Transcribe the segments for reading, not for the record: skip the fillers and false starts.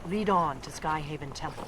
Lead on to Skyhaven Temple.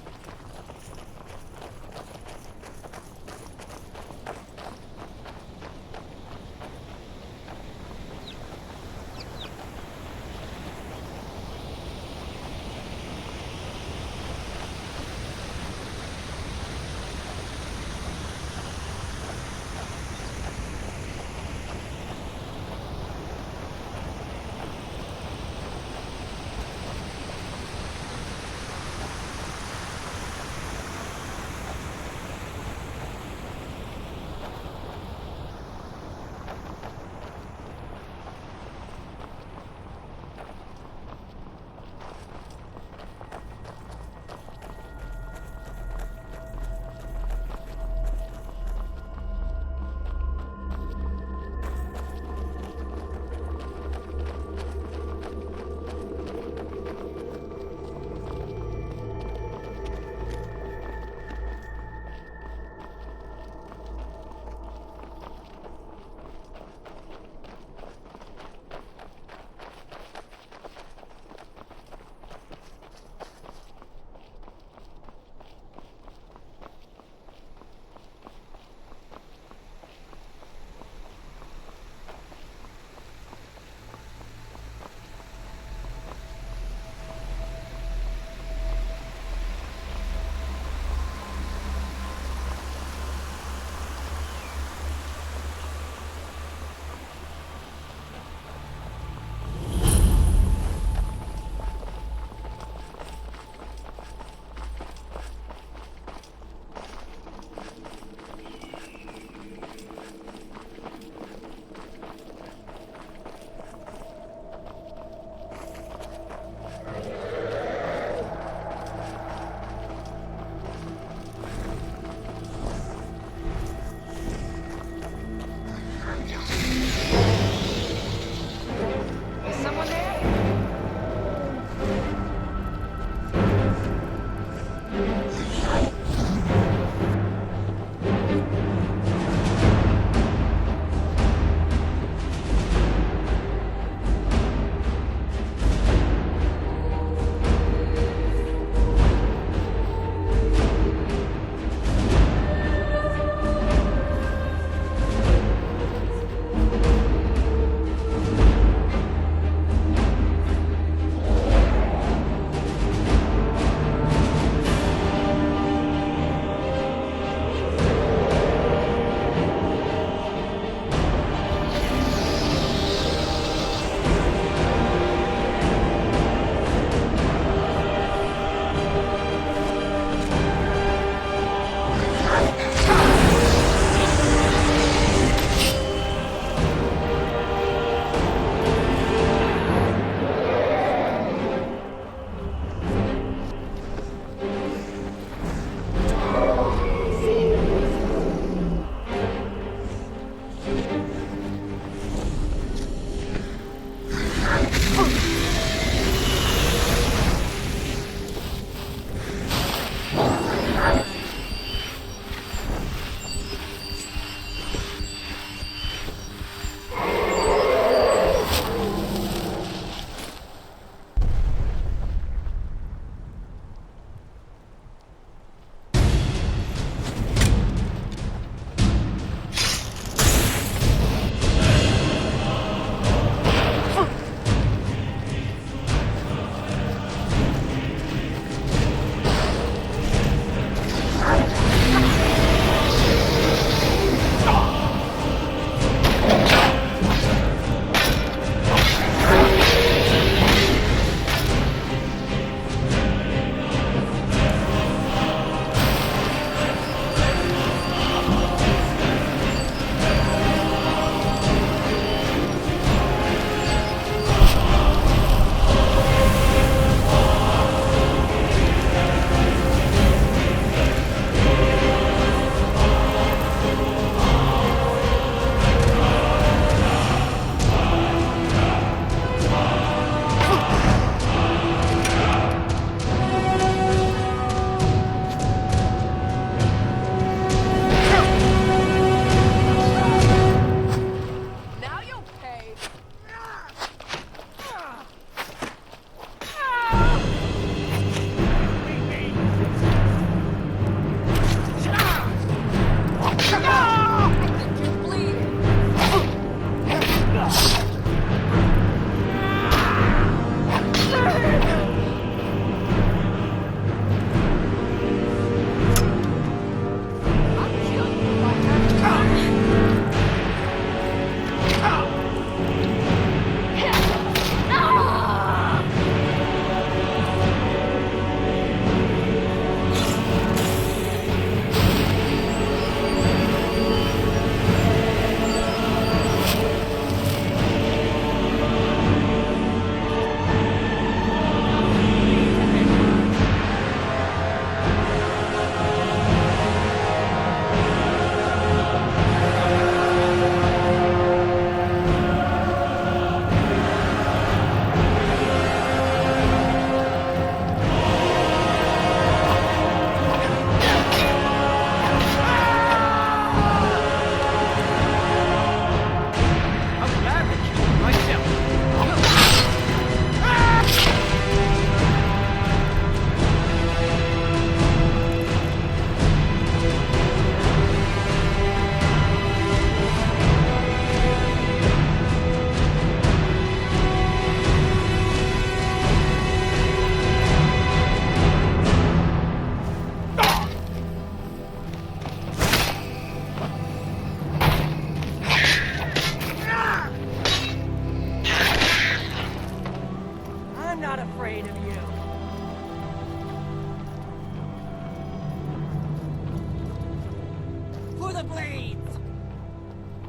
the blades!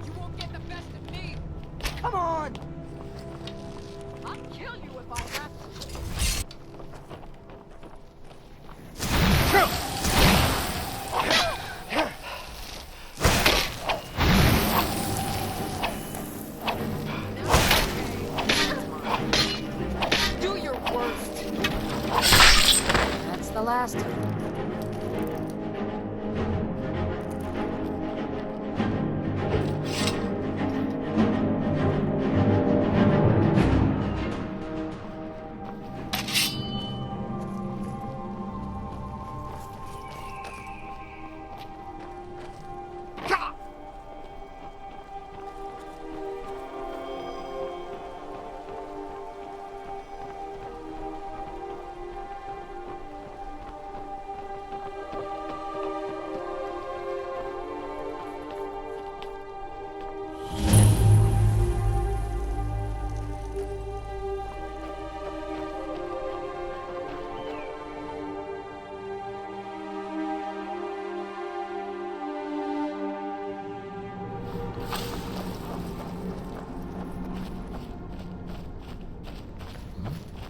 You won't get the best of me! Come on! I'll kill you if I have to. Do your worst. That's the last of it.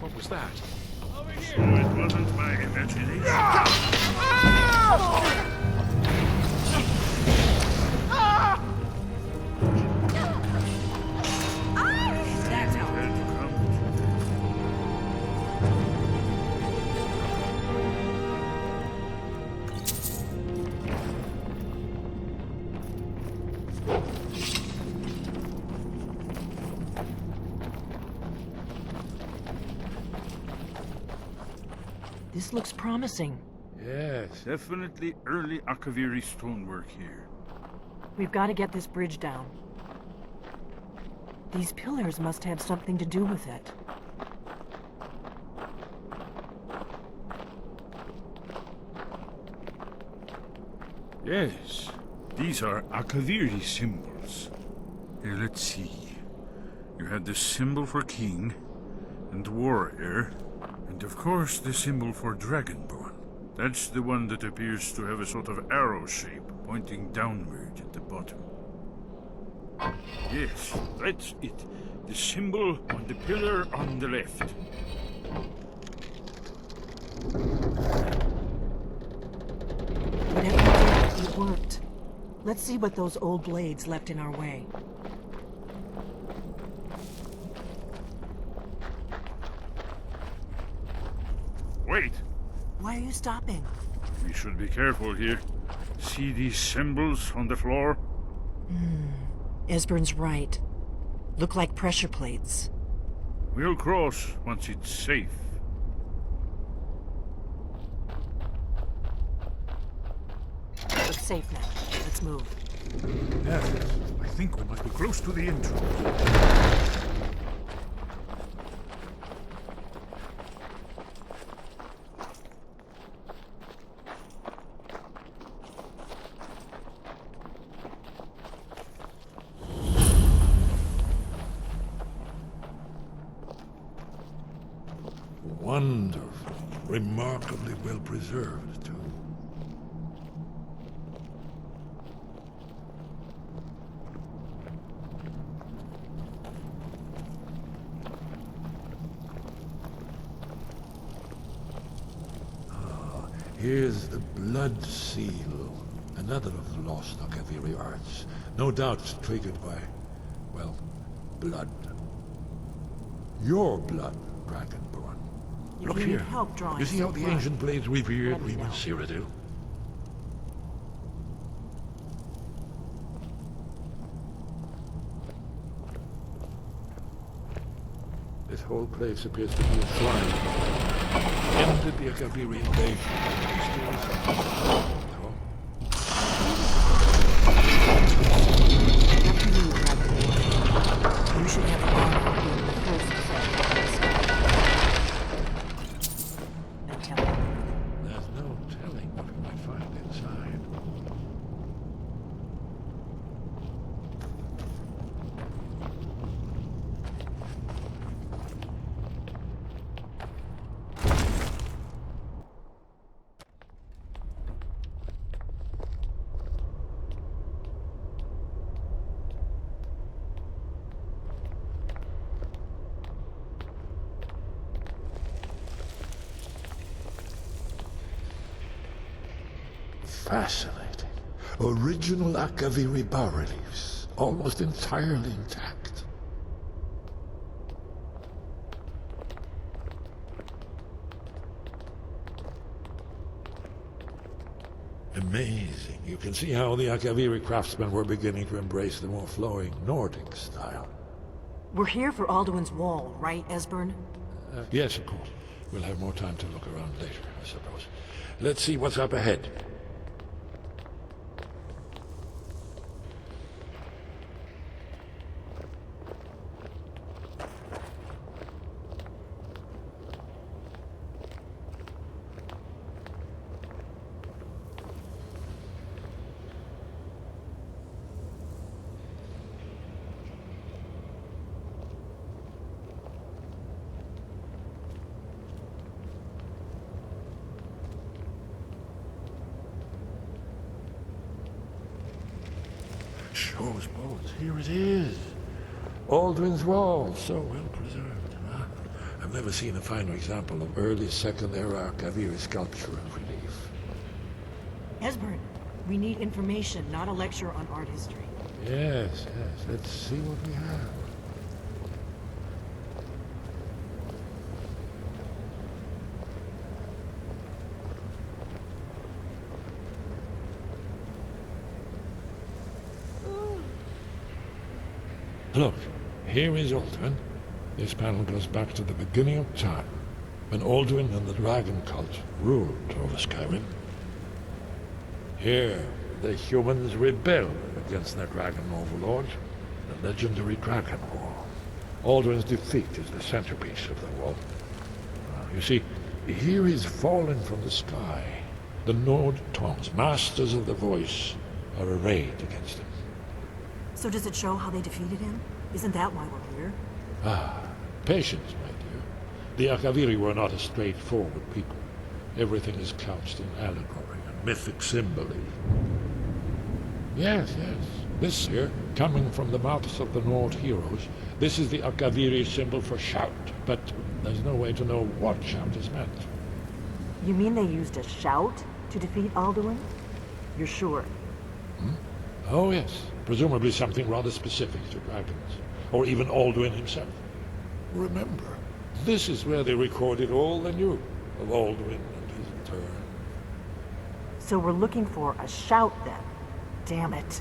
What was that? So it wasn't my imagination. That's how. Had to come. This looks promising. Yes, definitely early Akaviri stonework here. We've got to get this bridge down. These pillars must have something to do with it. Yes, these are Akaviri symbols. Here, let's see. You had the symbol for king and warrior, and of course the symbol for dragonborn. That's the one that appears to have a sort of arrow shape pointing downward at the bottom. Yes, that's it. The symbol on the pillar on the left. Whatever it did, it worked. Let's see what those old blades left in our way. Wait, Why are you stopping? we should be careful here. See these symbols on the floor? Esbern's right. Look like pressure plates. We'll cross once it's safe. Looks safe now. Let's move. Yes, I think we must be close to the entrance. Wonderful. Remarkably well preserved, too. Here's the blood seal, another of the lost Akaviri arts. No doubt triggered by, well, blood. Your blood, Dragonborn. If Look you here. need help drawing You see how some the blood, ancient blades revered let me know. Cyrodiil? This whole place appears to be a shrine. Ended the Akaviri invasion. No? After you, Dragon. You should have a copy of the first set. No telling. There's no telling what we might find inside. Fascinating. Original Akaviri bas-reliefs, almost entirely intact. Amazing. You can see how the Akaviri craftsmen were beginning to embrace the more flowing Nordic style. We're here for Alduin's Wall, right, Esbern? Yes, of course. We'll have more time to look around later, I suppose. Let's see what's up ahead. Shows bones. Here it is. Alduin's Wall, so well preserved. Huh? I've never seen a finer example of early Second Era Akaviri sculpture and relief. Esbern, we need information, not a lecture on art history. Yes. Let's see what we have. Look, here is Alduin. This panel goes back to the beginning of time, when Alduin and the dragon cult ruled over Skyrim. Here, the humans rebelled against their dragon overlord, the legendary Dragon War. Alduin's defeat is the centerpiece of the wall. You see, here he's fallen from the sky. The Nord Tongs, masters of the voice, are arrayed against him. So does it show how they defeated him? Isn't that why we're here? Patience, my dear. The Akaviri were not a straightforward people. Everything is couched in allegory and mythic symbolism. Yes. This here, coming from the mouths of the Nord heroes, this is the Akaviri symbol for shout, but there's no way to know what shout is meant. You mean they used a shout to defeat Alduin? You're sure? Oh, yes. Presumably something rather specific to dragons, or even Alduin himself. Remember, this is where they recorded all they knew of Alduin and his turn. So we're looking for a shout then. Damn it.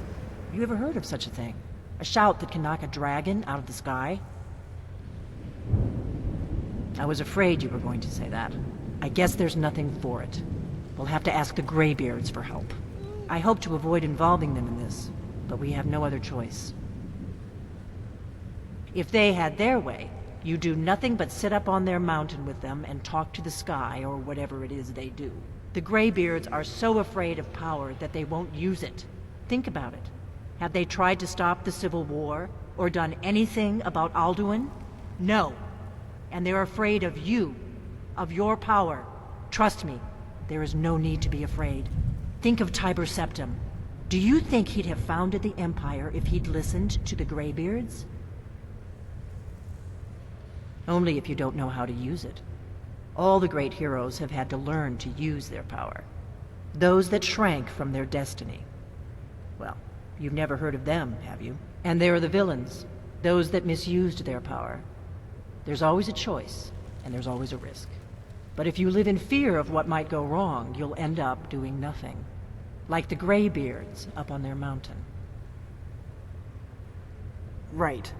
You ever heard of such a thing? A shout that can knock a dragon out of the sky? I was afraid you were going to say that. I guess there's nothing for it. We'll have to ask the Greybeards for help. I hope to avoid involving them in this, but we have no other choice. If they had their way, you do nothing but sit up on their mountain with them and talk to the sky or whatever it is they do. The Greybeards are so afraid of power that they won't use it. Think about it. Have they tried to stop the Civil War or done anything about Alduin? No. And they're afraid of you, of your power. Trust me, there is no need to be afraid. Think of Tiber Septim. Do you think he'd have founded the Empire if he'd listened to the Greybeards? Only if you don't know how to use it. All the great heroes have had to learn to use their power. Those that shrank from their destiny. Well, you've never heard of them, have you? And there are the villains, those that misused their power. There's always a choice, and there's always a risk. But if you live in fear of what might go wrong, you'll end up doing nothing. Like the Greybeards up on their mountain. Right.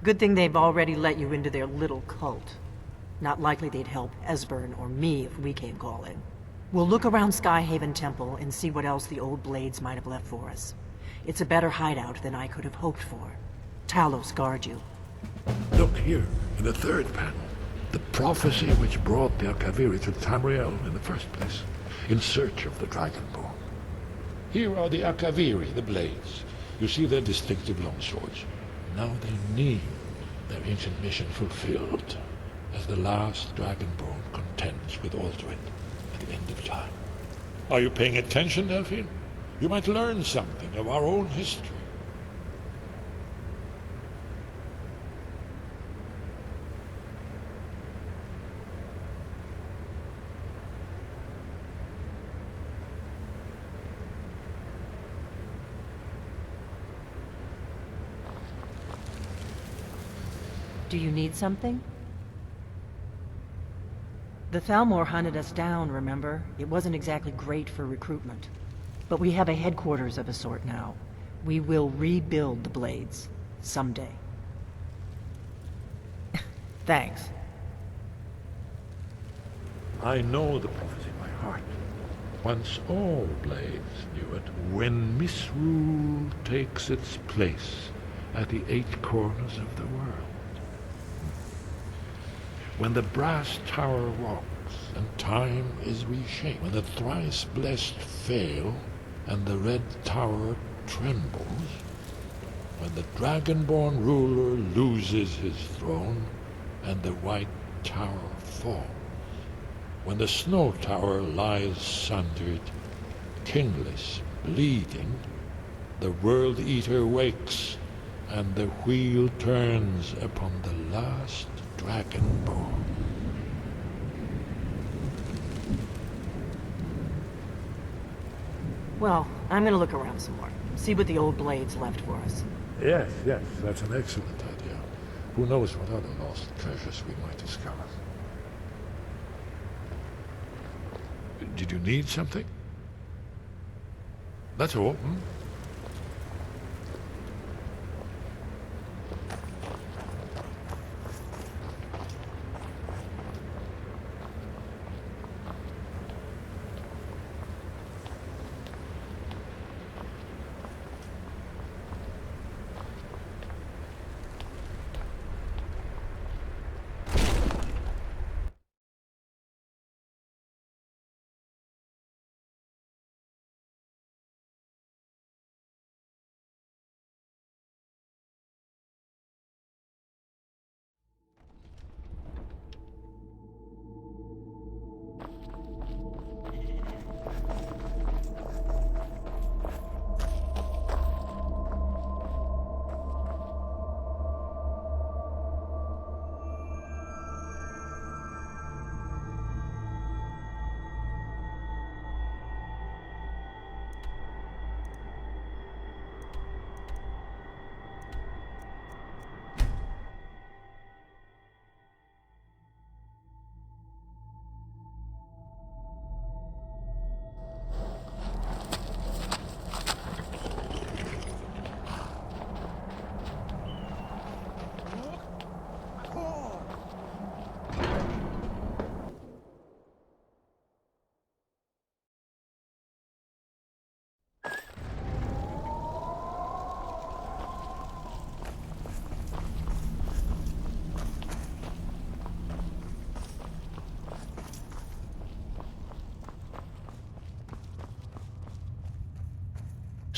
Good thing they've already let you into their little cult. Not likely they'd help Esbern or me if we came calling. We'll look around Skyhaven Temple and see what else the old blades might have left for us. It's a better hideout than I could have hoped for. Talos guard you. Look here, in the third panel. The prophecy which brought the Akaviri to Tamriel in the first place, in search of the Dragonborn. Here are the Akaviri, the blades. You see their distinctive longswords. Now they need their ancient mission fulfilled, as the last Dragonborn contends with Alduin at the end of time. Are you paying attention, Delphine? You might learn something of our own history. Do you need something? The Thalmor hunted us down, remember? It wasn't exactly great for recruitment. But we have a headquarters of a sort now. We will rebuild the Blades. Someday. Thanks. I know the prophecy by heart. Once all Blades knew it, when misrule takes its place at the 8 corners of the world. When the brass tower walks and time is reshaped, when the thrice blessed fail and the red tower trembles, when the dragonborn ruler loses his throne and the white tower falls, when the snow tower lies sundered, kingless, bleeding, the World Eater wakes and the wheel turns upon the last dragonborn. Well, I'm gonna look around some more. See what the old Blades left for us. Yes, that's an excellent idea. Who knows what other lost treasures we might discover. Did you need something? That's all,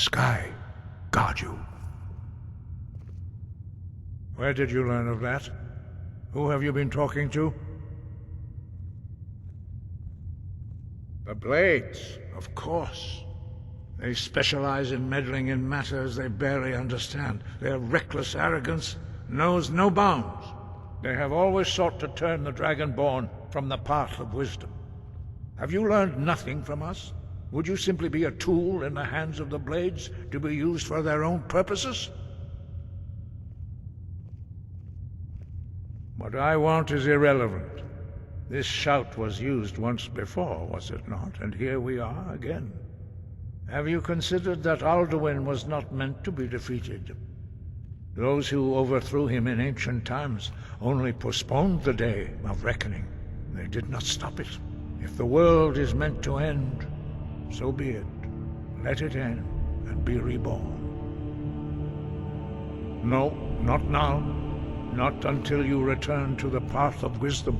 Sky, guard you. Where did you learn of that? Who have you been talking to? The Blades, of course. They specialize in meddling in matters they barely understand. Their reckless arrogance knows no bounds. They have always sought to turn the Dragonborn from the path of wisdom. Have you learned nothing from us? Would you simply be a tool in the hands of the Blades to be used for their own purposes? What I want is irrelevant. This shout was used once before, was it not? And here we are again. Have you considered that Alduin was not meant to be defeated? Those who overthrew him in ancient times only postponed the day of reckoning. They did not stop it. If the world is meant to end, so be it. Let it end and be reborn. No, not now. Not until you return to the path of wisdom.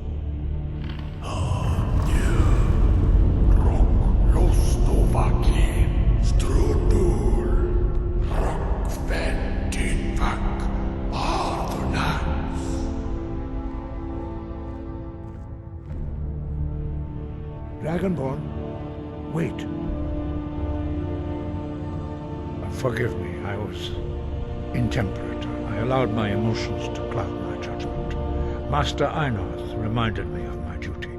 Dragonborn, wait. Forgive me, I was intemperate. I allowed my emotions to cloud my judgment. Master Einarth reminded me of my duty.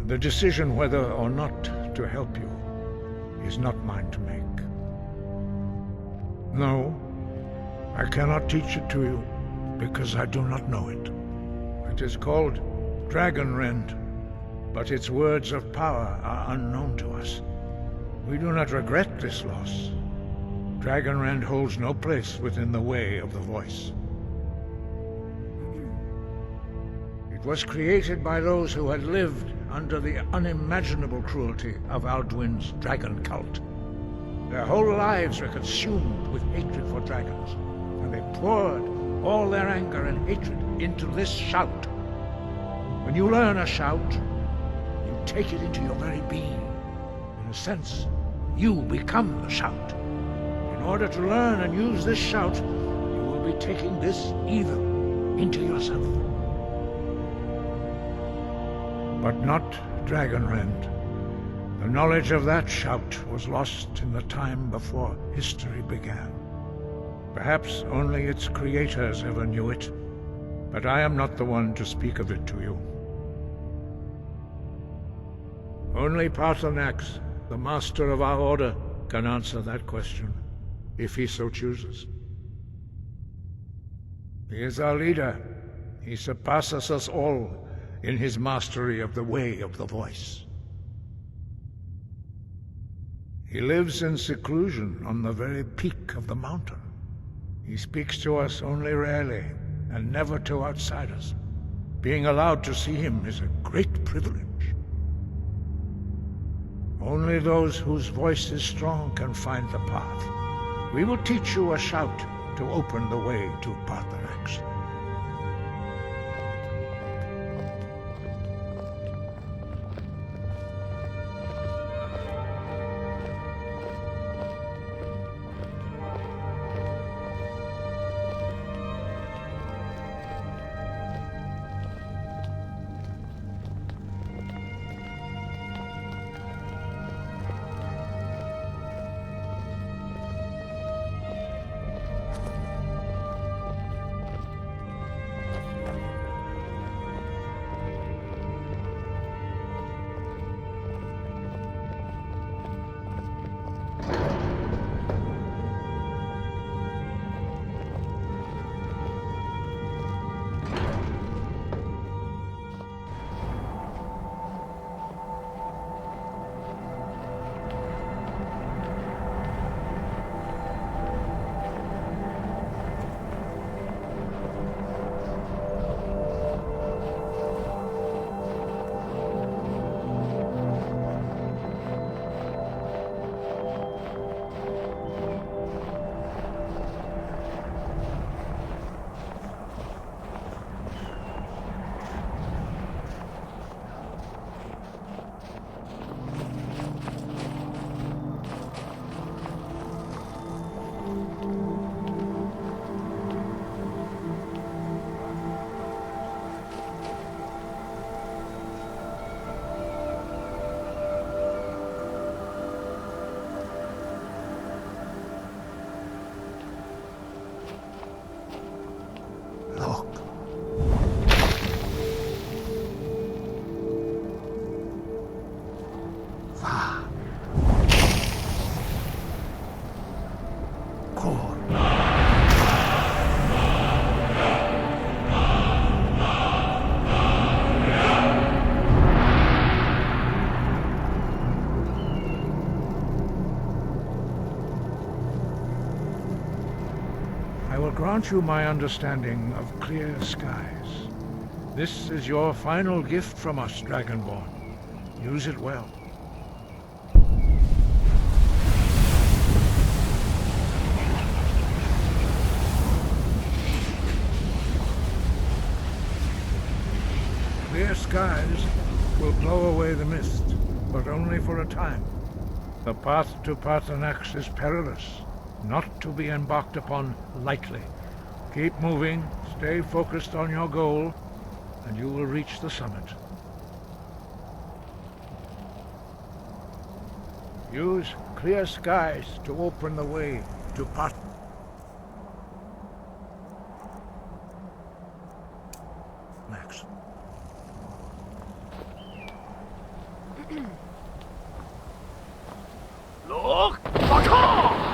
The decision whether or not to help you is not mine to make. No, I cannot teach it to you. because I do not know it. It is called Dragonrend, but its words of power are unknown to us. We do not regret this loss. Dragonrend holds no place within the way of the voice. It was created by those who had lived under the unimaginable cruelty of Alduin's dragon cult. Their whole lives were consumed with hatred for dragons, and they poured all their anger and hatred into this shout. When you learn a shout, you take it into your very being. In a sense, you become the shout. In order to learn and use this shout, you will be taking this evil into yourself. But not Dragonrend. The knowledge of that shout was lost in the time before history began. Perhaps only its creators ever knew it, but I am not the one to speak of it to you. Only Paarthurnax, the master of our order, can answer that question, if he so chooses. He is our leader. He surpasses us all in his mastery of the way of the voice. He lives in seclusion on the very peak of the mountain. He speaks to us only rarely, and never to outsiders. Being allowed to see him is a great privilege. Only those whose voice is strong can find the path. We will teach you a shout to open the way to Paarthurnax. I will grant you my understanding of clear skies. This is your final gift from us, Dragonborn. Use it well. Clear skies will blow away the mist, but only for a time. The path to Paarthurnax is perilous, not to be embarked upon lightly. Keep moving, stay focused on your goal, and you will reach the summit. Use clear skies to open the way to Paarthurnax. Look! Baka!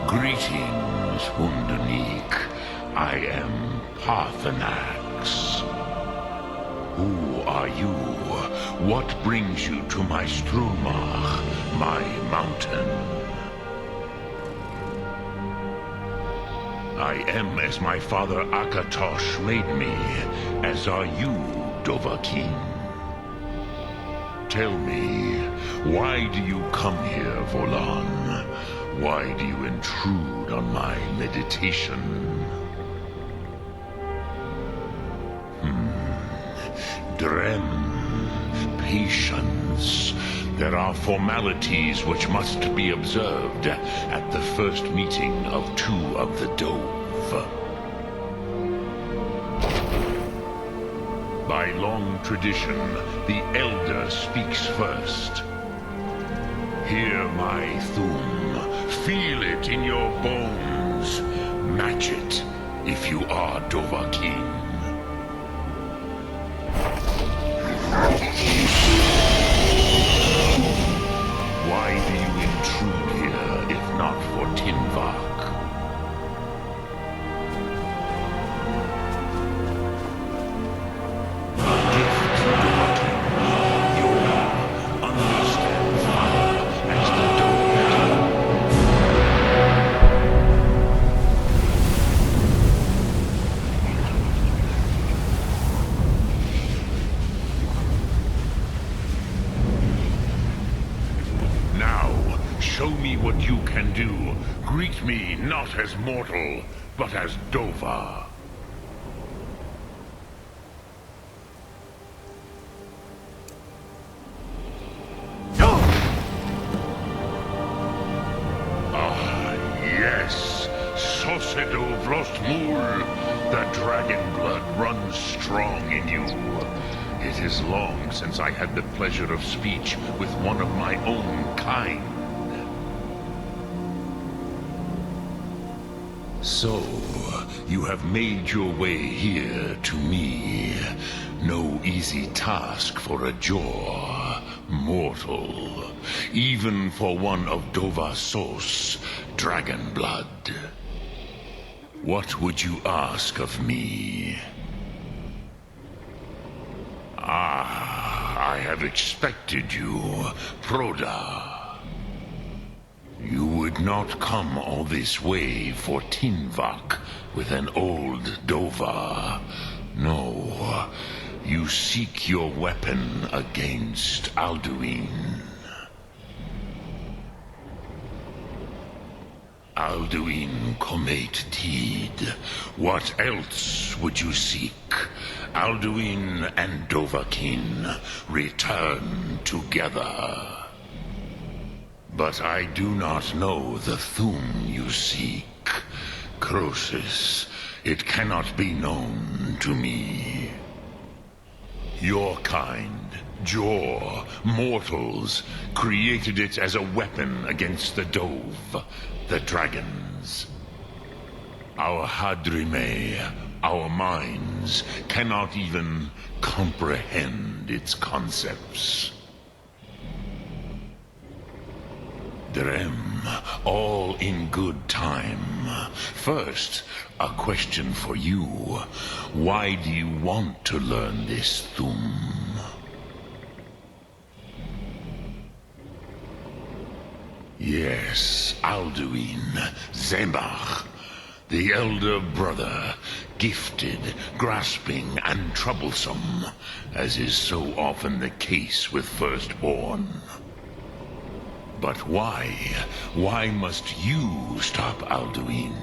Greetings, Underneek. I am Parthenax. Who are you? What brings you to my Strumach, my mountain? I am as my father Akatosh made me, as are you, Dovahkiin. Tell me, why do you come here, Volan? Why do you intrude on my meditation? Drem, patience. There are formalities which must be observed at the first meeting of two of the Dove. By long tradition, the Elder speaks first. Hear my Thum. Feel it in your bones. Match it if you are Dovahkiin. Why do you intrude here if not for Tinvak? Show me what you can do. Greet me not as mortal, but as Dova. Sedo Vrostmul, the dragon blood runs strong in you. It is long since I had the pleasure of speech with one of my own kind. So, you have made your way here to me. No easy task for a jaw, mortal. Even for one of Dovasos, dragon blood. What would you ask of me? Ah, I have expected you, Proda. You would not come all this way for Tinvak with an old Dova. No, you seek your weapon against Alduin. Alduin Comate Tid. What else would you seek? Alduin and Dovahkiin return together. But I do not know the Thum you seek. Croesus, it cannot be known to me. Your kind, Jaw, mortals, created it as a weapon against the Dove, the dragons. Our Hadrime, our minds, cannot even comprehend its concepts. Drem, all in good time. First, a question for you. Why do you want to learn this Thum? Yes, Alduin, Zemach, the elder brother, gifted, grasping, and troublesome, as is so often the case with firstborn. But why? Why must you stop Alduin?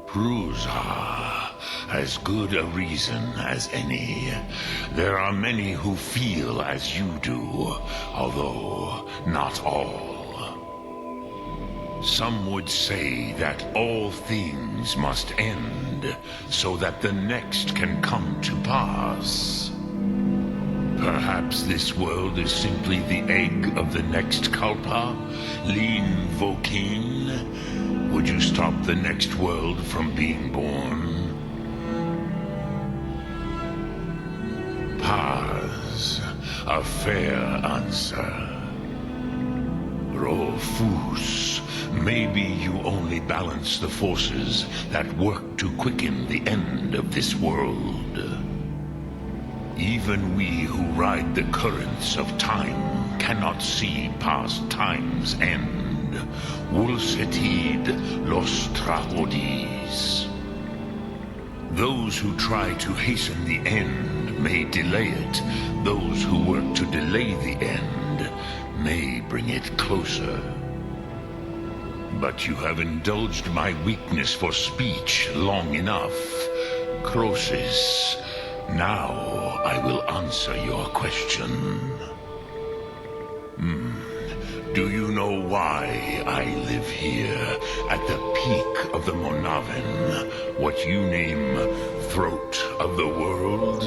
Prusa, as good a reason as any. There are many who feel as you do, although not all. Some would say that all things must end, so that the next can come to pass. Perhaps this world is simply the egg of the next Kalpa, Lin Vokin. Would you stop the next world from being born? Paz, a fair answer. Rolfus, maybe you only balance the forces that work to quicken the end of this world. Even we who ride the currents of time cannot see past time's end. Wulsetid los trahodis. Those who try to hasten the end may delay it. Those who work to delay the end may bring it closer. But you have indulged my weakness for speech long enough. Croesus, now I will answer your question. Do you know why I live here, at the peak of the Monavin, what you name throat of the world?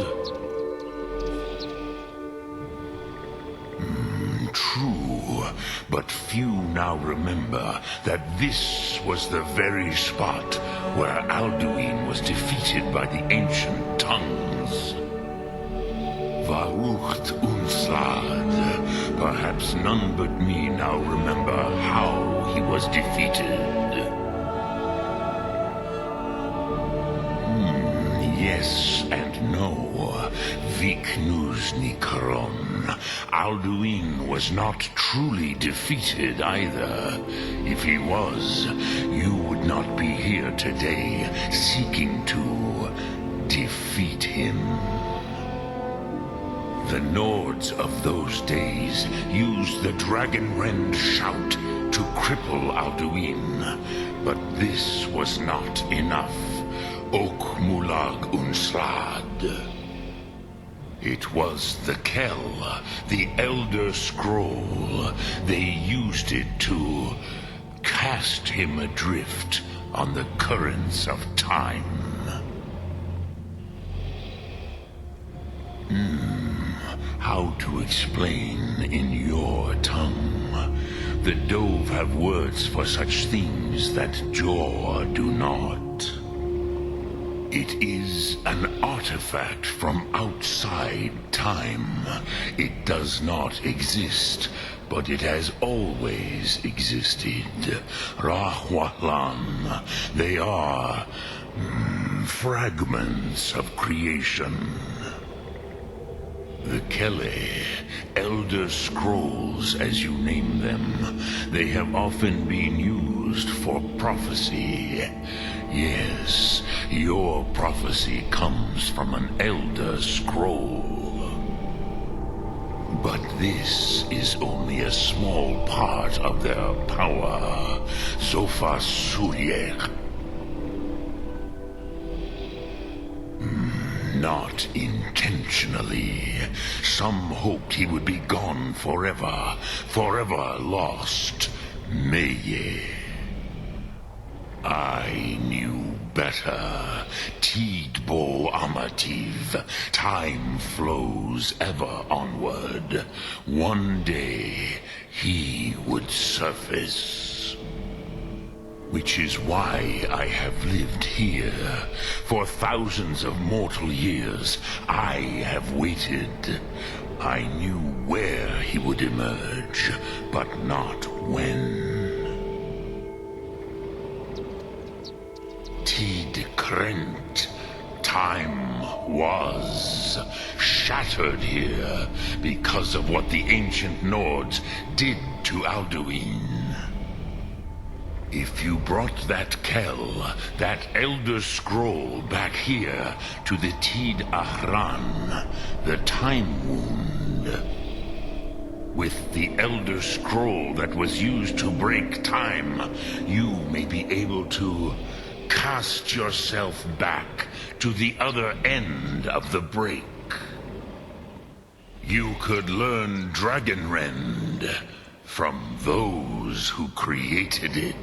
True, but few now remember that this was the very spot where Alduin was defeated by the ancient tongues. Varucht Unslad. Perhaps none but me now remember how he was defeated. Yes and no. Viknus Nikaron. Alduin was not truly defeated either. If he was, you would not be here today seeking to defeat him. The Nords of those days used the Dragon-Rend shout to cripple Alduin, but this was not enough. Ok Mulag Unslad. It was the Kell, the Elder Scroll. They used it to cast him adrift on the currents of time. How to explain in your tongue? The Dove have words for such things that Jor do not. It is an artifact from outside time. It does not exist, but it has always existed. Rahwalan. They are fragments of creation. The Kele, Elder Scrolls as you name them, they have often been used for prophecy. Yes, your prophecy comes from an Elder Scroll. But this is only a small part of their power. Sofa Suryek. Not intentionally. Some hoped he would be gone forever, forever lost. Meye. I knew better. Tidbo Amativ. Time flows ever onward. One day, he would surface. Which is why I have lived here. For thousands of mortal years, I have waited. I knew where he would emerge, but not when. Tid Krent. Time was shattered here because of what the ancient Nords did to Alduin. If you brought that Kell, that Elder Scroll back here to the Tid Ahran, the Time Wound, with the Elder Scroll that was used to break time, you may be able to cast yourself back to the other end of the break. You could learn Dragonrend from those who created it.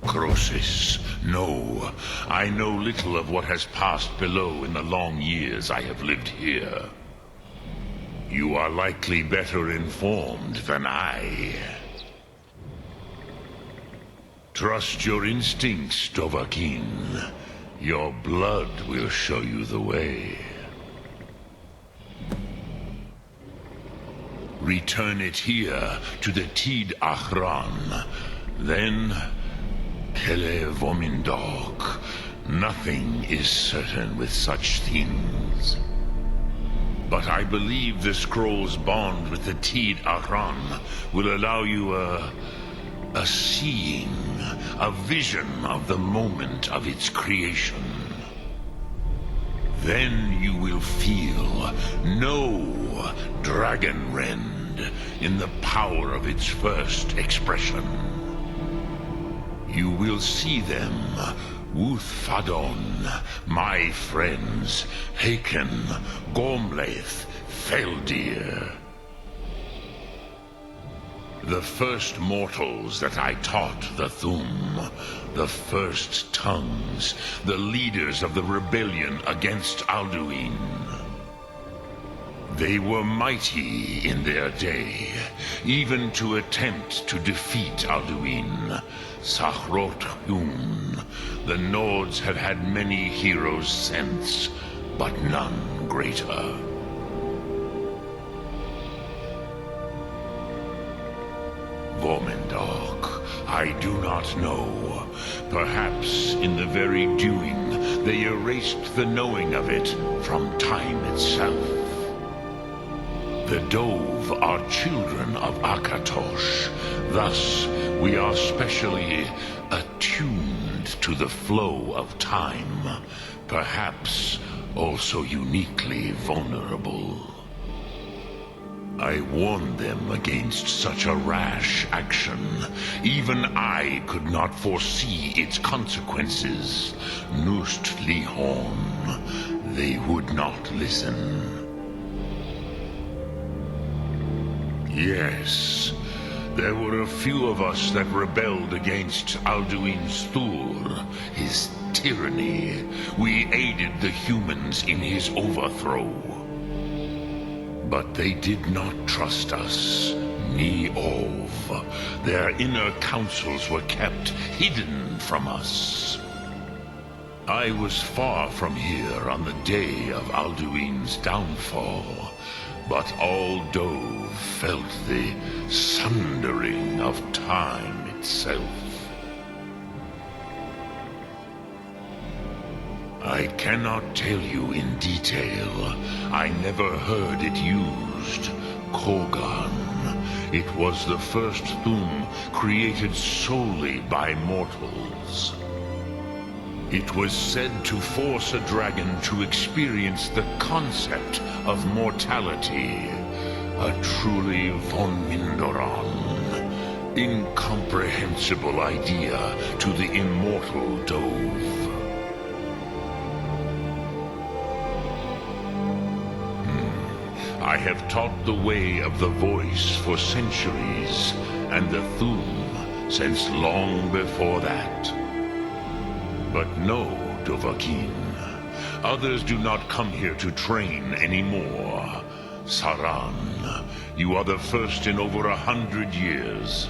Croesus, no. I know little of what has passed below in the long years I have lived here. You are likely better informed than I. Trust your instincts, Dovahkiin. Your blood will show you the way. Return it here to the Tid Ahran. Then, Kele Vomindok. Nothing is certain with such things. But I believe the scroll's bond with the Tid Ahran will allow you a seeing, a vision of the moment of its creation. Then you will feel, know Dragonrend in the power of its first expression. You will see them, Wuthfadon, my friends, Haken, Gormlaith, Feldir. The first mortals that I taught the Thum, the first tongues, the leaders of the rebellion against Alduin. They were mighty in their day, even to attempt to defeat Alduin. Sahrot Yun, the Nords have had many heroes since, but none greater. Vomindok, I do not know. Perhaps in the very doing, they erased the knowing of it from time itself. The Dove are children of Akatosh. Thus, we are specially attuned to the flow of time. Perhaps also uniquely vulnerable. I warned them against such a rash action. Even I could not foresee its consequences. Nust Lihon, they would not listen. Yes. There were a few of us that rebelled against Alduin's Thur, his tyranny. We aided the humans in his overthrow. But they did not trust us, ni Ov. Their inner counsels were kept hidden from us. I was far from here on the day of Alduin's downfall, but all Dove felt the sundering of time itself. I cannot tell you in detail. I never heard it used. Kogan. It was the first Thum created solely by mortals. It was said to force a dragon to experience the concept of mortality. A truly von Mindoran. Incomprehensible idea to the immortal Dove. I have taught the way of the voice for centuries, and the Thum since long before that. But no, Dovahkiin. Others do not come here to train anymore. Saran, you are the first in over 100 years.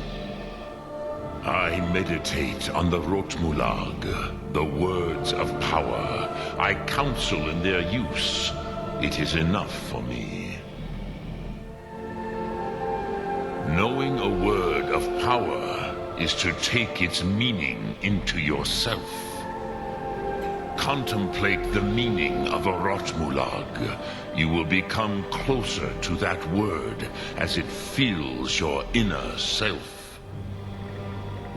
I meditate on the Rotmulag, the words of power. I counsel in their use. It is enough for me. Knowing a word of power is to take its meaning into yourself. Contemplate the meaning of a Rotmulag. You will become closer to that word as it fills your inner self.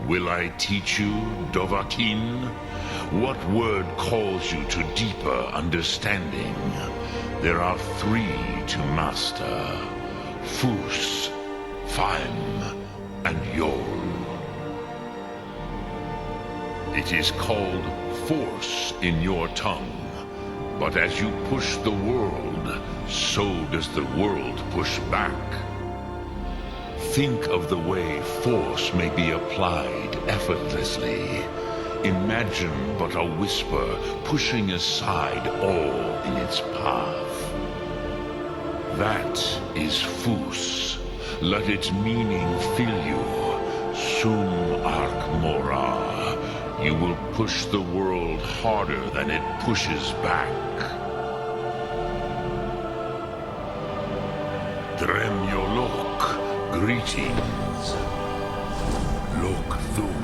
Will I teach you, Dovahkiin? What word calls you to deeper understanding? There are 3 to master. Fus, Faim, and Yol. It is called force in your tongue, but as you push the world, so does the world push back. Think of the way force may be applied effortlessly. Imagine but a whisper pushing aside all in its path. That is Fus. Let its meaning fill you. Sum Ark Mora. You will push the world harder than it pushes back. Dremyolok, greetings. Lok Thum.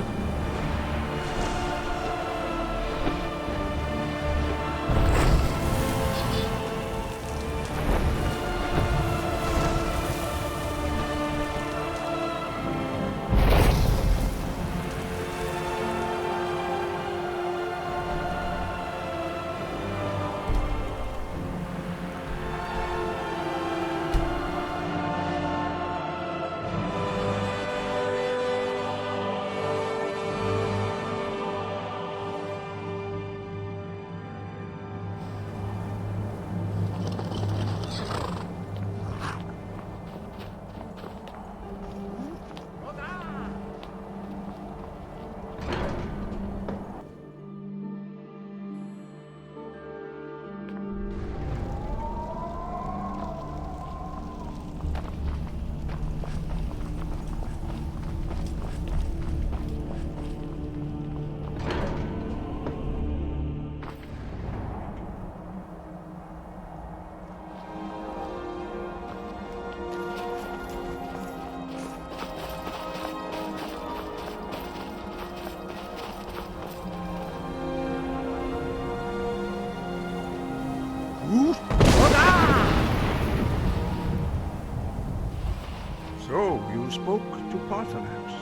So, you spoke to Paarthurnax.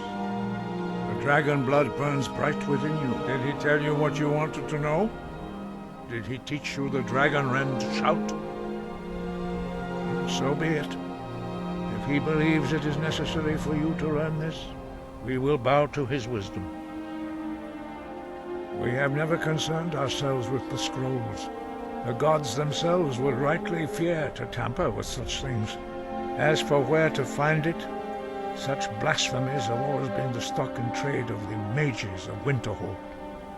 The dragon blood burns bright within you. Did he tell you what you wanted to know? Did he teach you the dragon rend shout? So be it. If he believes it is necessary for you to learn this, we will bow to his wisdom. We have never concerned ourselves with the scrolls. The gods themselves would rightly fear to tamper with such things. As for where to find it, such blasphemies have always been the stock and trade of the mages of Winterhold.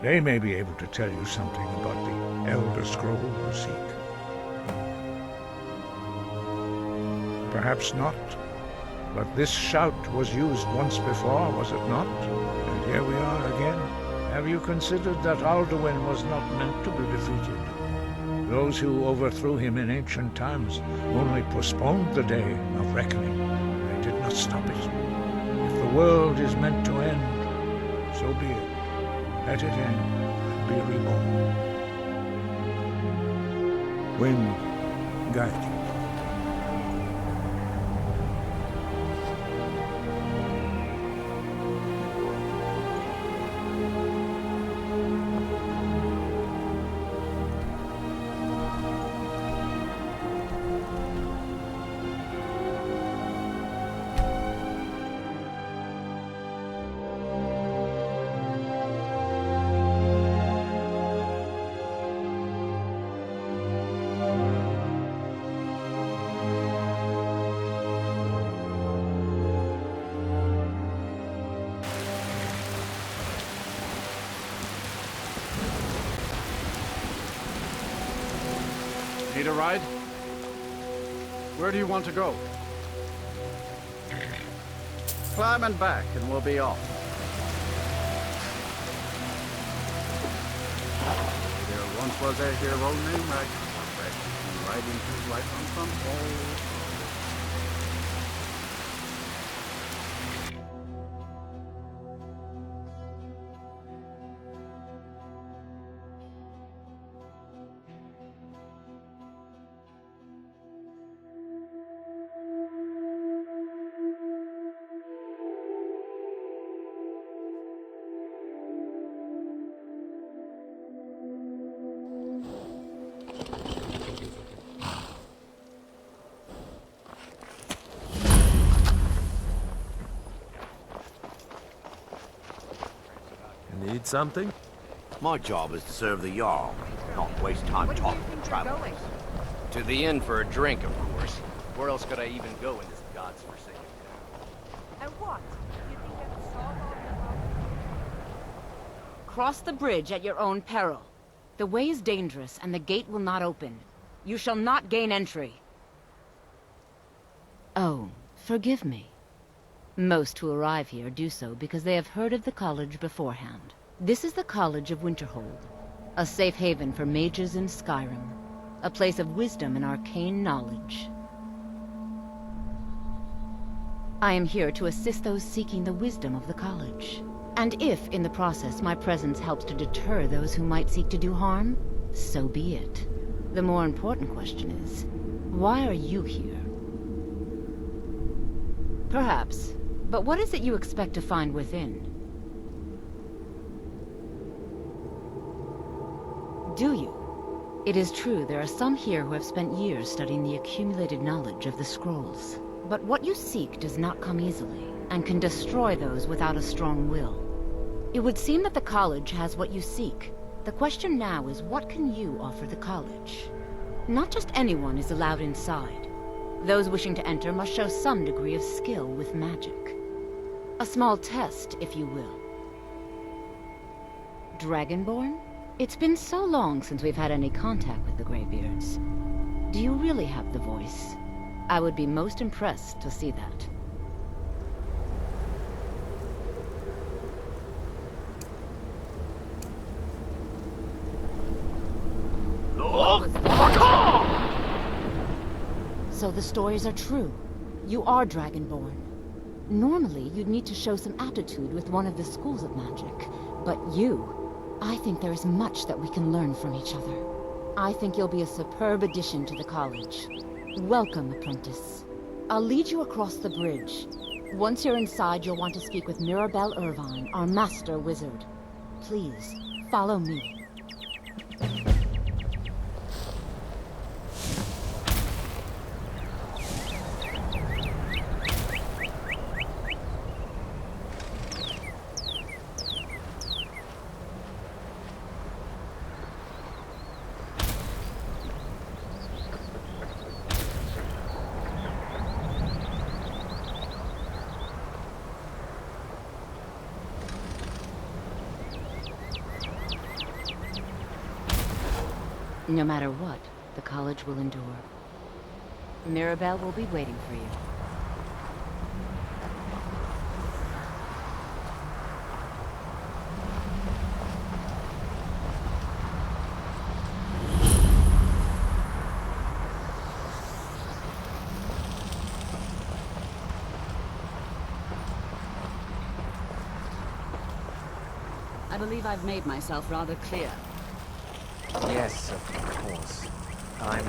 They may be able to tell you something about the Elder Scroll you seek. Perhaps not, but this shout was used once before, was it not? And here we are again. Have you considered that Alduin was not meant to be defeated? Those who overthrew him in ancient times only postponed the day of reckoning. They did not stop it. If the world is meant to end, so be it. Let it end and be reborn. Wind, guide you. Need a ride? Where do you want to go? Climb and back and we'll be off. There once was a hero named Ragnar, riding his life on some old... Need something? My job is to serve the Jarl, not waste time talking to travelers. To the inn for a drink, of course. Where else could I even go in this god's forsaken town? And what? You think that's solve all your problems? Cross the bridge at your own peril. The way is dangerous, and the gate will not open. You shall not gain entry. Oh, forgive me. Most who arrive here do so because they have heard of the college beforehand. This is the College of Winterhold, a safe haven for mages in Skyrim, a place of wisdom and arcane knowledge. I am here to assist those seeking the wisdom of the college. And if, in the process, my presence helps to deter those who might seek to do harm, so be it. The more important question is, why are you here? Perhaps. But what is it you expect to find within? Do you? It is true there are some here who have spent years studying the accumulated knowledge of the scrolls. But what you seek does not come easily, and can destroy those without a strong will. It would seem that the college has what you seek. The question now is, what can you offer the college? Not just anyone is allowed inside. Those wishing to enter must show some degree of skill with magic. A small test, if you will. Dragonborn? It's been so long since we've had any contact with the Greybeards. Do you really have the voice? I would be most impressed to see that. So the stories are true. You are Dragonborn. Normally, you'd need to show some aptitude with one of the schools of magic. But you, I think there is much that we can learn from each other. I think you'll be a superb addition to the college. Welcome, apprentice. I'll lead you across the bridge. Once you're inside, you'll want to speak with Mirabelle Irvine, our master wizard. Please, follow me. No matter what, the college will endure. Mirabelle will be waiting for you. I believe I've made myself rather clear. Yes, of course. I'm